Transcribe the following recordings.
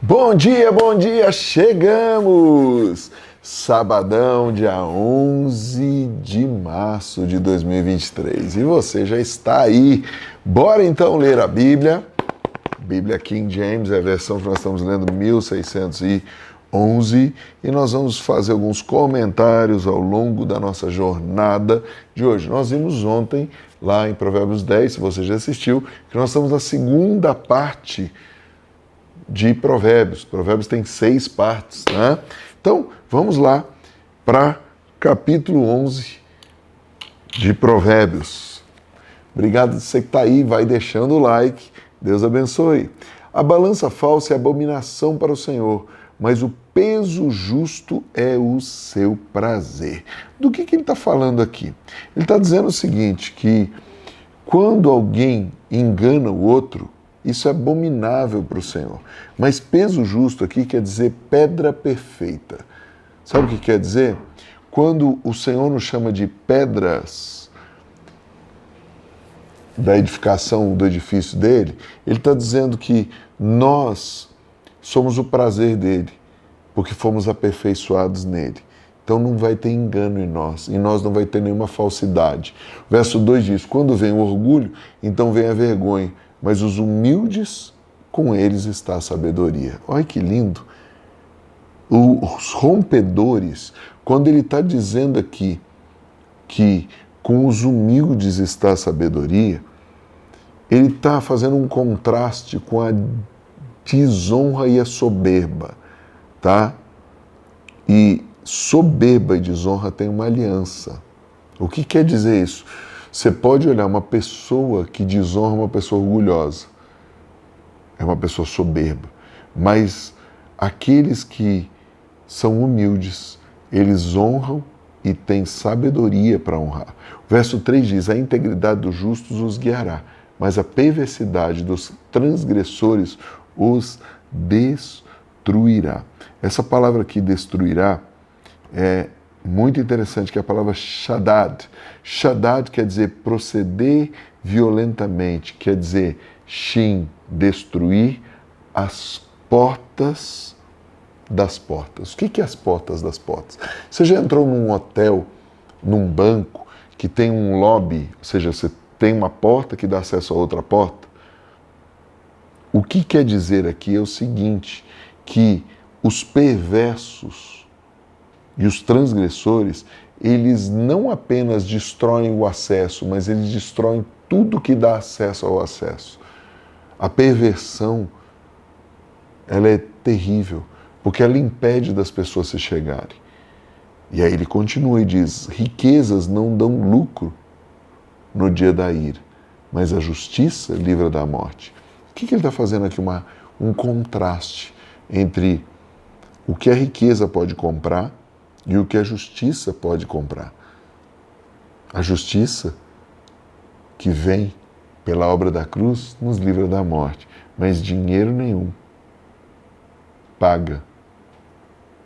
Bom dia, chegamos! Sabadão, dia 11 de março de 2023. E você já está aí. Bora então ler a Bíblia. Bíblia King James, é a versão que nós estamos lendo, 1611. E nós vamos fazer alguns comentários ao longo da nossa jornada de hoje. Nós vimos ontem, lá em Provérbios 10, se você já assistiu, que nós estamos na segunda parte de Provérbios. Provérbios tem 6 partes, né? Então, vamos lá para capítulo 11 de Provérbios. Obrigado você que está aí, vai deixando o like. Deus abençoe. A balança falsa é abominação para o Senhor, mas o peso justo é o seu prazer. Do que ele está falando aqui? Ele está dizendo o seguinte, que quando alguém engana o outro, isso é abominável para o Senhor. Mas peso justo aqui quer dizer pedra perfeita. Sabe o que quer dizer? Quando o Senhor nos chama de pedras da edificação do edifício dele, ele está dizendo que nós somos o prazer dele, porque fomos aperfeiçoados nele. Então não vai ter engano em nós não vai ter nenhuma falsidade. O verso 2 diz, quando vem o orgulho, então vem a vergonha, mas os humildes, com eles está a sabedoria. Olha que lindo. Os rompedores, quando ele está dizendo aqui que com os humildes está a sabedoria, ele está fazendo um contraste com a desonra e a soberba, tá? E soberba e desonra têm uma aliança. O que quer dizer isso? Você pode olhar uma pessoa que desonra uma pessoa orgulhosa, é uma pessoa soberba, mas aqueles que são humildes, eles honram e têm sabedoria para honrar. O verso 3 diz, a integridade dos justos os guiará, mas a perversidade dos transgressores os destruirá. Essa palavra aqui, destruirá, é muito interessante, que é a palavra Shaddad. Shaddad quer dizer proceder violentamente, quer dizer Shin, destruir as portas das portas. O que é as portas das portas? Você já entrou num hotel, num banco, que tem um lobby, ou seja, você tem uma porta que dá acesso a outra porta? O que quer dizer aqui é o seguinte, que os perversos e os transgressores, eles não apenas destroem o acesso, mas eles destroem tudo que dá acesso ao acesso. A perversão, ela é terrível, porque ela impede das pessoas se chegarem. E aí ele continua e diz, riquezas não dão lucro no dia da ira, mas a justiça livra da morte. O que ele está fazendo aqui? Um contraste entre o que a riqueza pode comprar e o que a justiça pode comprar. A justiça que vem pela obra da cruz nos livra da morte, mas dinheiro nenhum paga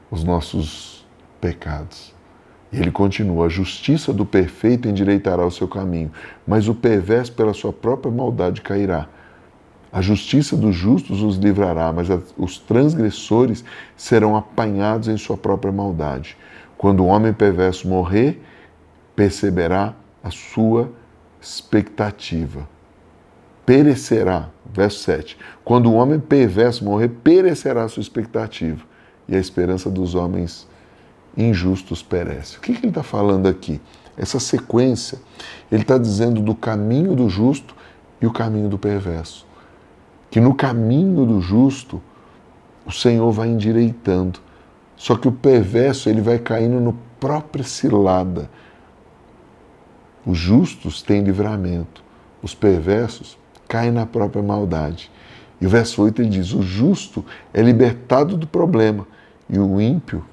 os nossos pecados. E ele continua, a justiça do perfeito endireitará o seu caminho, mas o perverso pela sua própria maldade cairá. A justiça dos justos os livrará, mas os transgressores serão apanhados em sua própria maldade. Quando o homem perverso morrer, perceberá a sua expectativa. Perecerá, verso 7. Quando o homem perverso morrer, perecerá a sua expectativa. E a esperança dos homens injustos perece. O que ele está falando aqui? Essa sequência, ele está dizendo do caminho do justo e o caminho do perverso. Que no caminho do justo, o Senhor vai endireitando. Só que o perverso, ele vai caindo no própria cilada. Os justos têm livramento. Os perversos caem na própria maldade. E o verso 8 ele diz, o justo é libertado do problema e o ímpio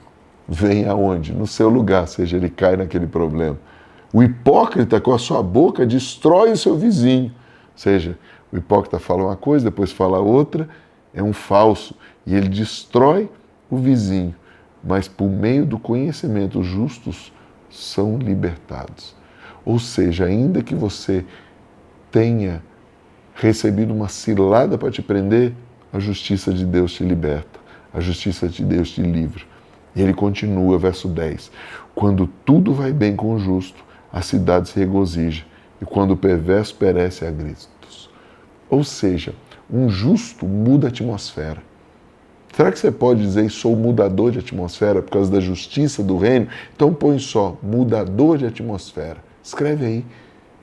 vem aonde? No seu lugar, ou seja, ele cai naquele problema. O hipócrita com a sua boca destrói o seu vizinho. Ou seja, o hipócrita fala uma coisa, depois fala outra, é um falso. E ele destrói o vizinho. Mas por meio do conhecimento, os justos são libertados. Ou seja, ainda que você tenha recebido uma cilada para te prender, a justiça de Deus te liberta, a justiça de Deus te livra. E ele continua, verso 10. Quando tudo vai bem com o justo, a cidade se regozija, e quando o perverso perece, há gritos. Ou seja, um justo muda a atmosfera. Será que você pode dizer, sou mudador de atmosfera por causa da justiça do reino? Então põe só, mudador de atmosfera. Escreve aí.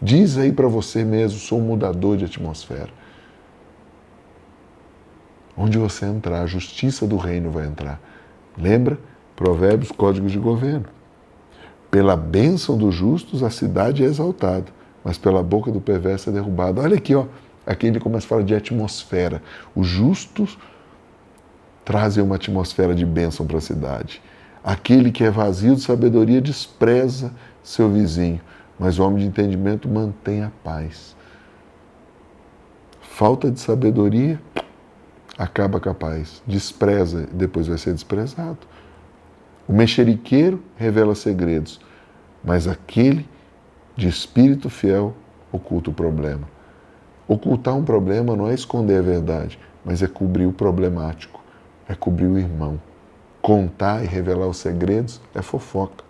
Diz aí para você mesmo, sou mudador de atmosfera. Onde você entrar, a justiça do reino vai entrar. Lembra? Provérbios, códigos de governo. Pela bênção dos justos, a cidade é exaltada, mas pela boca do perverso é derrubada. Olha aqui, ó. Aqui ele começa a falar de atmosfera. Os justos trazem uma atmosfera de bênção para a cidade. Aquele que é vazio de sabedoria despreza seu vizinho, mas o homem de entendimento mantém a paz. Falta de sabedoria acaba com a paz. Despreza e depois vai ser desprezado. O mexeriqueiro revela segredos, mas aquele de espírito fiel oculta o problema. Ocultar um problema não é esconder a verdade, mas é cobrir o problemático. É cobrir o irmão. Contar e revelar os segredos é fofoca.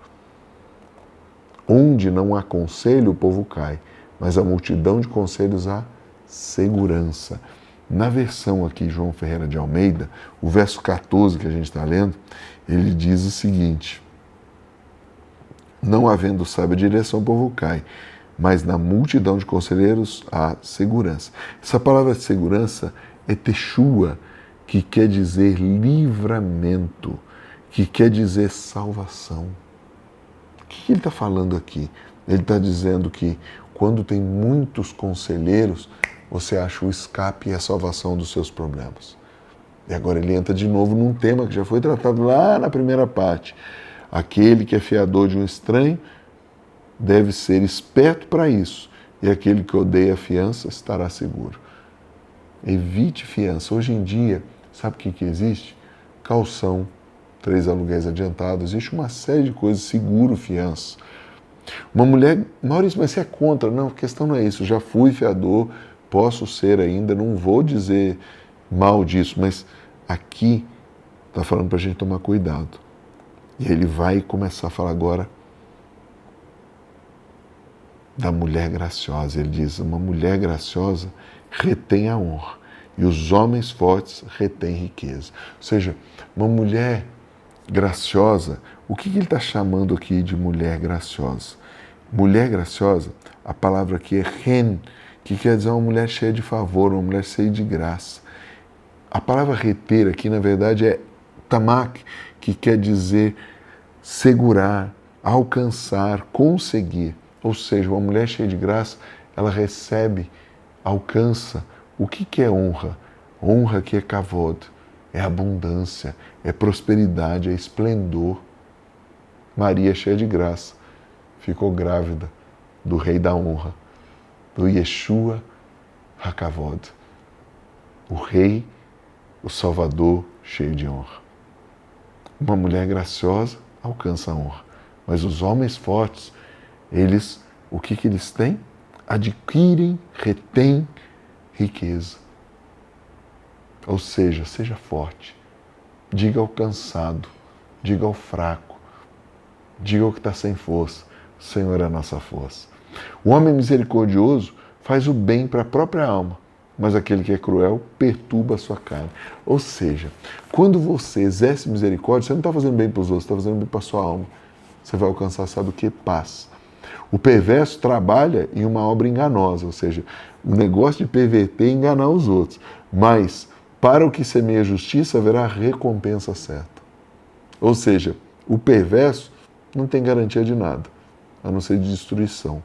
Onde não há conselho, o povo cai, mas a multidão de conselhos há segurança. Na versão aqui, João Ferreira de Almeida, o verso 14 que a gente está lendo, ele diz o seguinte: não havendo sábia direção, o povo cai, mas na multidão de conselheiros há segurança. Essa palavra de segurança é Teshua, que quer dizer livramento, que quer dizer salvação. O que ele está falando aqui? Ele está dizendo que quando tem muitos conselheiros, você acha o escape e a salvação dos seus problemas. E agora ele entra de novo num tema que já foi tratado lá na primeira parte. Aquele que é fiador de um estranho deve ser esperto para isso, e aquele que odeia a fiança estará seguro. Evite fiança. Hoje em dia, sabe o que existe? Calção, 3 aluguéis adiantados, existe uma série de coisas, seguro, fiança. Uma mulher, Maurício, mas você é contra? Não, a questão não é isso, já fui fiador, posso ser ainda, não vou dizer mal disso, mas aqui está falando para a gente tomar cuidado. E ele vai começar a falar agora da mulher graciosa. Ele diz, uma mulher graciosa retém a honra, e os homens fortes retêm riqueza. Ou seja, uma mulher graciosa, o que ele está chamando aqui de mulher graciosa? Mulher graciosa, a palavra aqui é ren, que quer dizer uma mulher cheia de favor, uma mulher cheia de graça. A palavra reter aqui, na verdade, é tamak, que quer dizer segurar, alcançar, conseguir. Ou seja, uma mulher cheia de graça, ela recebe, alcança. O que é honra? Honra que é kavod, é abundância, é prosperidade, é esplendor. Maria, cheia de graça, ficou grávida do rei da honra, do Yeshua HaKavod, o rei, o Salvador cheio de honra. Uma mulher graciosa alcança a honra, mas os homens fortes, eles, o que eles têm? Adquirem, retêm riqueza. Ou seja, seja forte, diga ao cansado, diga ao fraco, diga ao que está sem força, o Senhor é a nossa força. O homem misericordioso faz o bem para a própria alma, mas aquele que é cruel perturba a sua carne. Ou seja, quando você exerce misericórdia, você não está fazendo bem para os outros, você está fazendo bem para a sua alma. Você vai alcançar, sabe o que? Paz. O perverso trabalha em uma obra enganosa, ou seja, o negócio de perverter e enganar os outros. Mas, para o que semeia justiça, haverá recompensa certa. Ou seja, o perverso não tem garantia de nada, a não ser de destruição.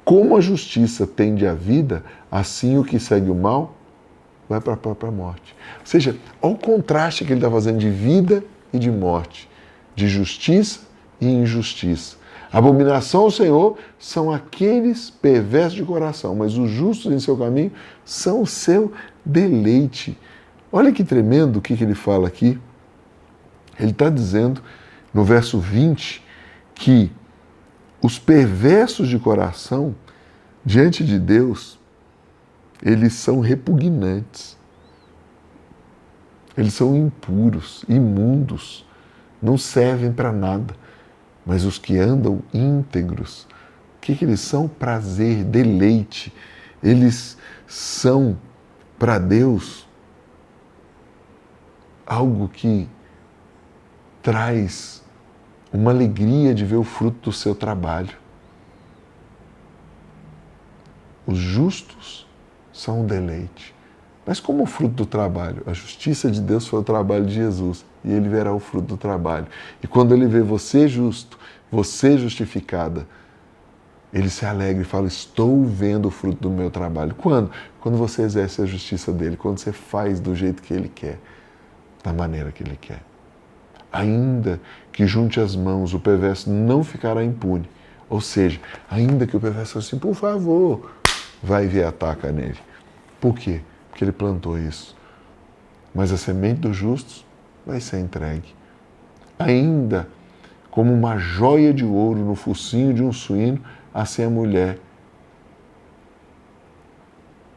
Como a justiça tende à vida, assim o que segue o mal vai para a própria morte. Ou seja, olha o contraste que ele está fazendo de vida e de morte, de justiça e injustiça. Abominação ao Senhor são aqueles perversos de coração, mas os justos em seu caminho são o seu deleite. Olha que tremendo o que ele fala aqui. Ele está dizendo, no verso 20, que os perversos de coração, diante de Deus, eles são repugnantes. Eles são impuros, imundos, não servem para nada. Mas os que andam íntegros, o que eles são? Prazer, deleite. Eles são, para Deus, algo que traz uma alegria de ver o fruto do seu trabalho. Os justos são um deleite. Mas como o fruto do trabalho? A justiça de Deus foi o trabalho de Jesus e ele verá o fruto do trabalho. E quando ele vê você justo, você justificada, ele se alegra e fala, estou vendo o fruto do meu trabalho. Quando? Quando você exerce a justiça dele, quando você faz do jeito que ele quer, da maneira que ele quer. Ainda que junte as mãos, o perverso não ficará impune. Ou seja, ainda que o perverso fale assim, por favor, vai vir e ataca nele. Por quê? Porque ele plantou isso. Mas a semente dos justos vai ser entregue. Ainda como uma joia de ouro no focinho de um suíno, assim a mulher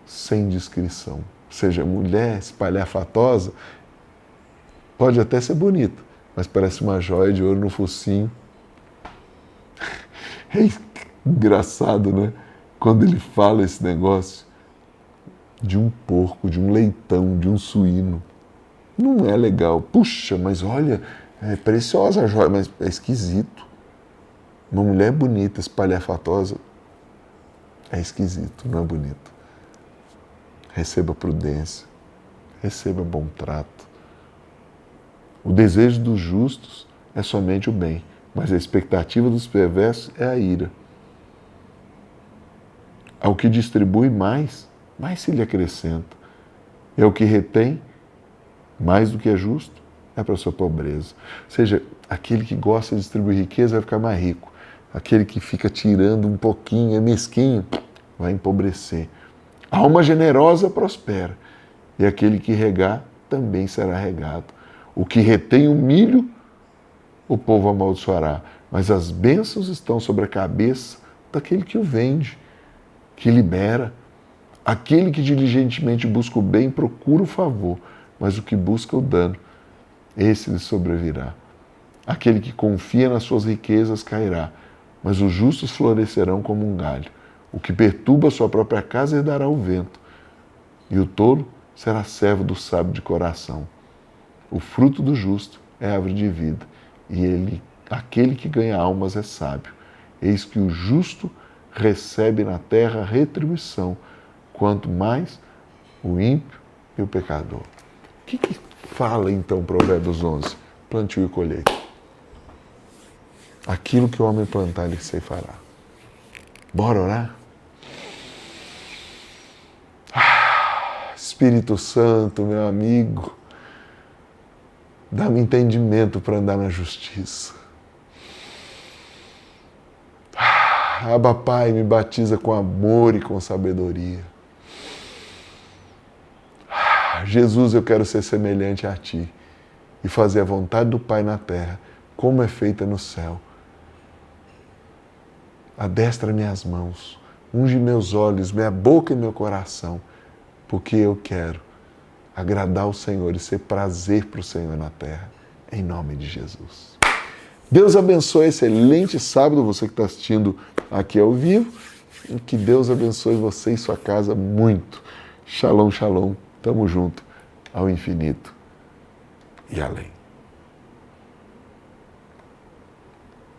sem discrição. Ou seja, a mulher espalhafatosa pode até ser bonita, mas parece uma joia de ouro no focinho. É engraçado, né? Quando ele fala esse negócio de um porco, de um leitão, de um suíno. Não é legal. Puxa, mas olha, é preciosa a joia, mas é esquisito. Uma mulher bonita, espalhafatosa, é esquisito, não é bonito. Receba prudência, receba bom trato. O desejo dos justos é somente o bem, mas a expectativa dos perversos é a ira. Ao que distribui mais se lhe acrescenta. E ao que retém, mais do que é justo, é para a sua pobreza. Ou seja, aquele que gosta de distribuir riqueza vai ficar mais rico. Aquele que fica tirando um pouquinho, é mesquinho, vai empobrecer. A alma generosa prospera. E aquele que regar também será regado. O que retém o milho, o povo amaldiçoará. Mas as bênçãos estão sobre a cabeça daquele que o vende, que libera. Aquele que diligentemente busca o bem procura o favor, mas o que busca o dano, esse lhe sobrevirá. Aquele que confia nas suas riquezas cairá, mas os justos florescerão como um galho. O que perturba a sua própria casa herdará o vento, e o tolo será servo do sábio de coração. O fruto do justo é árvore de vida, e aquele que ganha almas é sábio. Eis que o justo recebe na terra retribuição, quanto mais o ímpio e o pecador. O que fala então Provérbios 11? Plantio e colheita. Aquilo que o homem plantar, ele ceifará. Bora orar? Espírito Santo, meu amigo, dá-me entendimento para andar na justiça. Abba, Pai, me batiza com amor e com sabedoria. Jesus, eu quero ser semelhante a Ti e fazer a vontade do Pai na terra, como é feita no céu. Adestra minhas mãos, unge meus olhos, minha boca e meu coração, porque eu quero agradar o Senhor e ser prazer para o Senhor na terra, em nome de Jesus. Deus abençoe, excelente sábado, você que está assistindo aqui ao vivo, e que Deus abençoe você e sua casa muito. Shalom, shalom, tamo junto ao infinito e além.